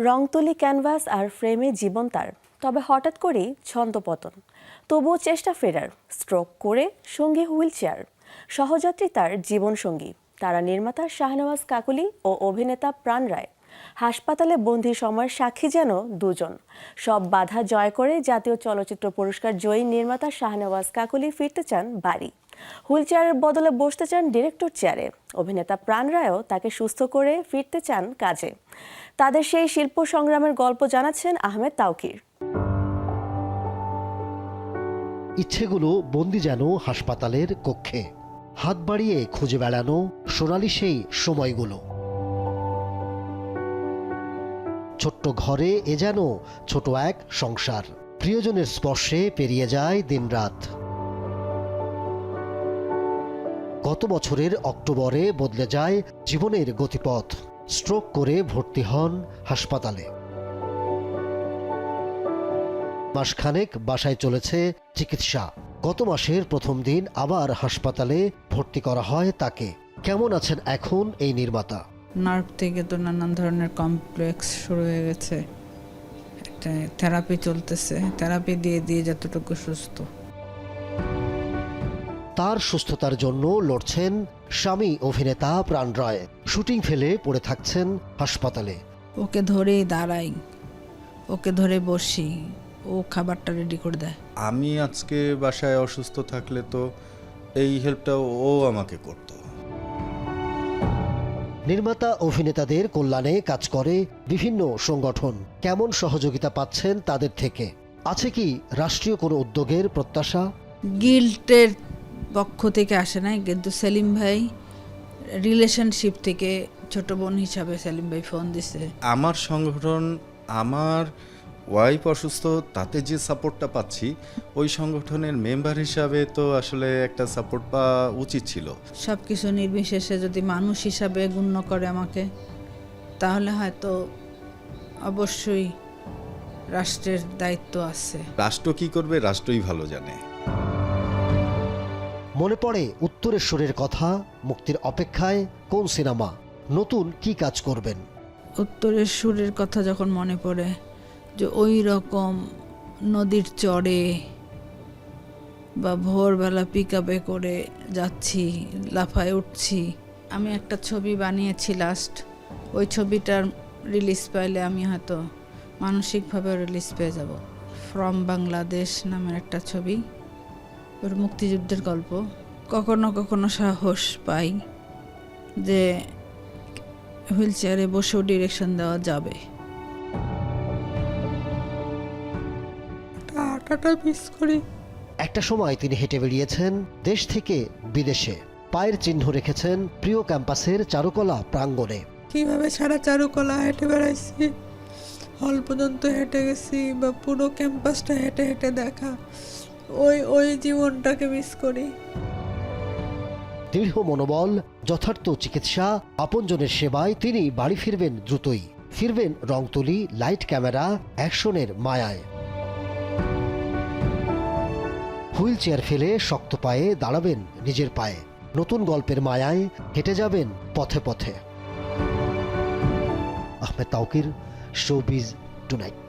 রংতুলি canvas আর ফ্রেমে জীবন তার, তবে হঠাৎ করেই ছন্দপতন। তবুও চেষ্টা ফেরার, স্ট্রোক করে সঙ্গী হুইলচেয়ার। সহযাত্রী তার জীবনসঙ্গী, তারা নির্মাতা শাহনওয়াজ কাকলি ও অভিনেতা প্রাণ রায়। হাসপাতালে বন্দি সময়ের সাক্ষী যেন দুজন। সব বাধা জয় করে জাতীয় চলচ্চিত্র পুরস্কার জয়ী নির্মাতা শাহনওয়াজ কাকলি ফিরতে চান বাড়ি। হুইলচেয়ারের বদলে বসতে চান ডিরেক্টর চেয়ারে। অভিনেতা প্রাণ রায়ও তাকে সুস্থ করে ফিরতে চান কাজে। তাদের সেই শিল্প সংগ্রামের গল্প জানাচ্ছেন আহমেদ তাওকির। ইচ্ছেগুলো বন্দি যেন হাসপাতালের কক্ষে, হাত বাড়িয়ে খুঁজে বেড়ানো সোনালি সেই সময়গুলো। ছোট্ট ঘরে এ যেন ছোট এক সংসার, প্রিয়জনের স্পর্শে পেরিয়ে যায় দিনরাত। গত বছরের অক্টোবরে বদলে যায় জীবনের গতিপথ। স্ট্রোক করে ভর্তি হন হাসপাতালে। মাসখানেক বাসায় চলেছে চিকিৎসা। গত মাসের প্রথম দিন আবার হাসপাতালে ভর্তি করা হয় তাকে। কেমন আছেন এখন এই নির্মাতা? নার্ভ থেকে তো নানান ধরনের কমপ্লেক্স শুরু হয়ে গেছে। একটা থেরাপি চলতেছে, থেরাপি দিয়ে যতটুকু সুস্থ। তার সুস্থতার জন্য লড়ছেন স্বামী অভিনেতা প্রাণ রায়। শুটিং ফেলে পড়ে থাকছেন হাসপাতালে। ওকে ধরেই দাঁড়াই, ওকে ধরে বসি, ও খাবারটা রেডি করে দেয়। আমি আজকে বাসায় অসুস্থ থাকলে তো এই হেল্পটা ও আমাকে করতো। নির্মাতা অভিনেতাদের কল্যাণে কাজ করে বিভিন্ন সংগঠন। কেমন সহযোগিতা পাচ্ছেন তাদের থেকে? আছে কি রাষ্ট্রীয় কোনো উদ্যোগের প্রত্যাশা? গিল্টের পক্ষ থেকে আসে নাই, কিন্তু সেলিম ভাই রিলেশনশিপ থেকে ছোট বোন হিসাবে সেলিম ভাই ফোন দিছে। আমার সংগঠন, আমার ওয়াইফ অসুস্থ, তাতে যে সাপোর্টটা পাচ্ছি, ওই সংগঠনের মেম্বার হিসাবে তো আসলে একটা সাপোর্ট পাওয়া উচিত ছিল। সব কিছু নির্বিশেষে যদি মানুষ হিসাবে গণ্য করে আমাকে, তাহলে হয়তো অবশ্যই রাষ্ট্রের দায়িত্ব আছে। রাষ্ট্র কি করবে, রাষ্ট্রই ভালো জানে। মনে পড়ে উত্তরেশ্বরের কথা। মুক্তির অপেক্ষায় কোন সিনেমা? নতুন কি কাজ করবেন? উত্তরের সুরের কথা যখন মনে পড়ে, যে ওই রকম নদীর চড়ে বা ভোরবেলা পিক আপে করে যাচ্ছি, লাফায় উঠছি। আমি একটা ছবি বানিয়েছি লাস্ট, ওই ছবিটার রিলিজ পাইলে আমি হয়তো মানসিকভাবে রিলিজ পেয়ে যাব। ফ্রম বাংলাদেশ নামের একটা ছবি, ওর মুক্তিযুদ্ধের গল্প। কখনো কখনো সাহস পাই যে হুইল চেয়ারে বসেও ডিরেকশন দেওয়া যাবে। মিস করি। একটা সময় তিনি হেঁটে বেরিয়েছেন দেশ থেকে বিদেশে। পায়ের চিহ্ন রেখেছেন প্রিয় ক্যাম্পাসের চারুকলা প্রাঙ্গণে। কিভাবে সারা চারুকলা হেঁটে বেড়াইছি, হল পর্যন্ত হেঁটে গেছি, বা পুরো ক্যাম্পাসটা হেঁটে হেঁটে দেখা, ওই জীবনটাকে মিস করি। দৃঢ় মনোবল, যথার্থ চিকিৎসা, আপনজনের সেবায় তিনি বাড়ি ফিরবেন দ্রুতই। ফিরবেন রংতুলি, লাইট, ক্যামেরা, অ্যাকশনের মায়ায়। হুইল চেয়ার ফেলে শক্ত পায়ে দাঁড়াবেন নিজের পায়ে। নতুন গল্পের মায়ায় হেঁটে যাবেন পথে পথে। Ahmed Tauquir, showbiz tonight.